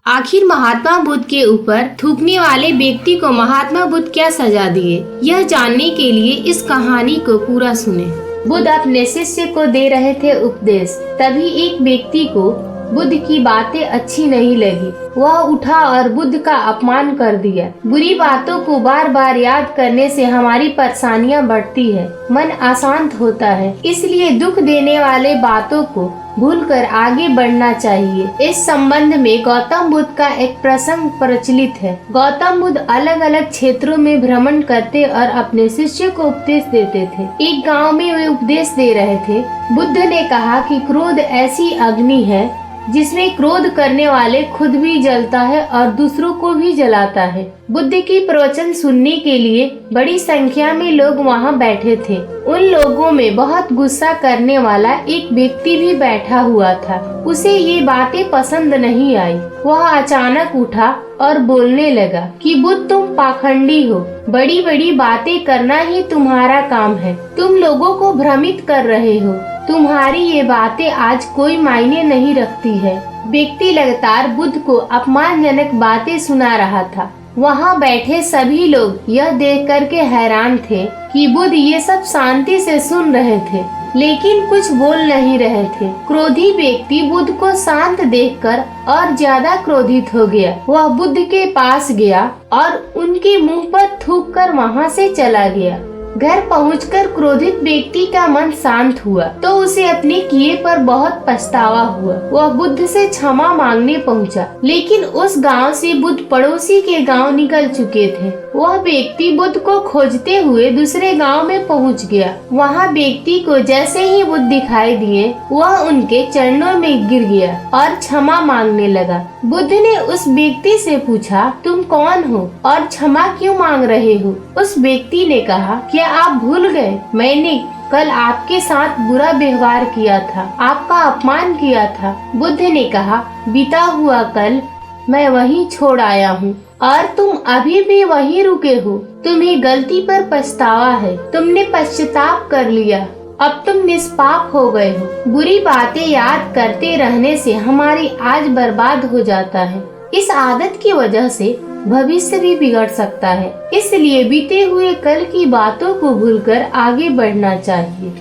आखिर महात्मा बुद्ध के ऊपर थूकने वाले व्यक्ति को महात्मा बुद्ध क्या सजा दिए, यह जानने के लिए इस कहानी को पूरा सुने। बुद्ध अपने शिष्य को दे रहे थे उपदेश। तभी एक व्यक्ति को बुद्ध की बातें अच्छी नहीं लगी। वह उठा और बुद्ध का अपमान कर दिया। बुरी बातों को बार बार याद करने से हमारी परेशानियां बढ़ती है, मन अशांत होता है। इसलिए दुख देने वाले बातों को भूलकर आगे बढ़ना चाहिए। इस संबंध में गौतम बुद्ध का एक प्रसंग प्रचलित है। गौतम बुद्ध अलग अलग क्षेत्रों में भ्रमण करते और अपने शिष्य को उपदेश देते थे। एक गांव में वे उपदेश दे रहे थे। बुद्ध ने कहा कि क्रोध ऐसी अग्नि है जिसमें क्रोध करने वाले खुद भी जलता है और दूसरों को भी जलाता है। बुद्ध की प्रवचन सुनने के लिए बड़ी संख्या में लोग वहां बैठे थे। उन लोगों में बहुत गुस्सा करने वाला एक व्यक्ति भी बैठा हुआ था। उसे ये बातें पसंद नहीं आई। वह अचानक उठा और बोलने लगा कि बुद्ध, तुम पाखंडी हो। बड़ी बड़ी बातें करना ही तुम्हारा काम है। तुम लोगों को भ्रमित कर रहे हो। तुम्हारी ये बातें आज कोई मायने नहीं रखती है। व्यक्ति लगातार बुद्ध को अपमानजनक बातें सुना रहा था। वहाँ बैठे सभी लोग यह देख कर के हैरान थे कि बुद्ध ये सब शांति से सुन रहे थे, लेकिन कुछ बोल नहीं रहे थे। क्रोधी व्यक्ति बुद्ध को शांत देखकर और ज्यादा क्रोधित हो गया। वह बुद्ध के पास गया और उनके मुंह पर थूक कर वहाँ से चला गया। घर पहुंचकर क्रोधित व्यक्ति का मन शांत हुआ तो उसे अपने किए पर बहुत पछतावा हुआ। वह बुद्ध से क्षमा मांगने पहुंचा, लेकिन उस गांव से बुद्ध पड़ोसी के गांव निकल चुके थे। वह व्यक्ति बुद्ध को खोजते हुए दूसरे गांव में पहुंच गया। वहां व्यक्ति को जैसे ही बुद्ध दिखाई दिए, वह उनके चरणों में गिर गया और क्षमा मांगने लगा। बुद्ध ने उस व्यक्ति से पूछा, तुम कौन हो और क्षमा क्यों मांग रहे हो? उस व्यक्ति ने कहा, क्या आप भूल गए? मैंने कल आपके साथ बुरा व्यवहार किया था, आपका अपमान किया था। बुद्ध ने कहा, बीता हुआ कल मैं वहीं छोड़ आया हूँ और तुम अभी भी वहीं रुके हो। तुम्हें गलती पर पछतावा है। तुमने पश्चाताप कर लिया। अब तुम निष्पाप हो गए हो। बुरी बातें याद करते रहने से हमारी आज बर्बाद हो जाता है। इस आदत की वजह से भविष्य भी बिगड़ सकता है। इसलिए बीते हुए कल की बातों को भूलकर आगे बढ़ना चाहिए।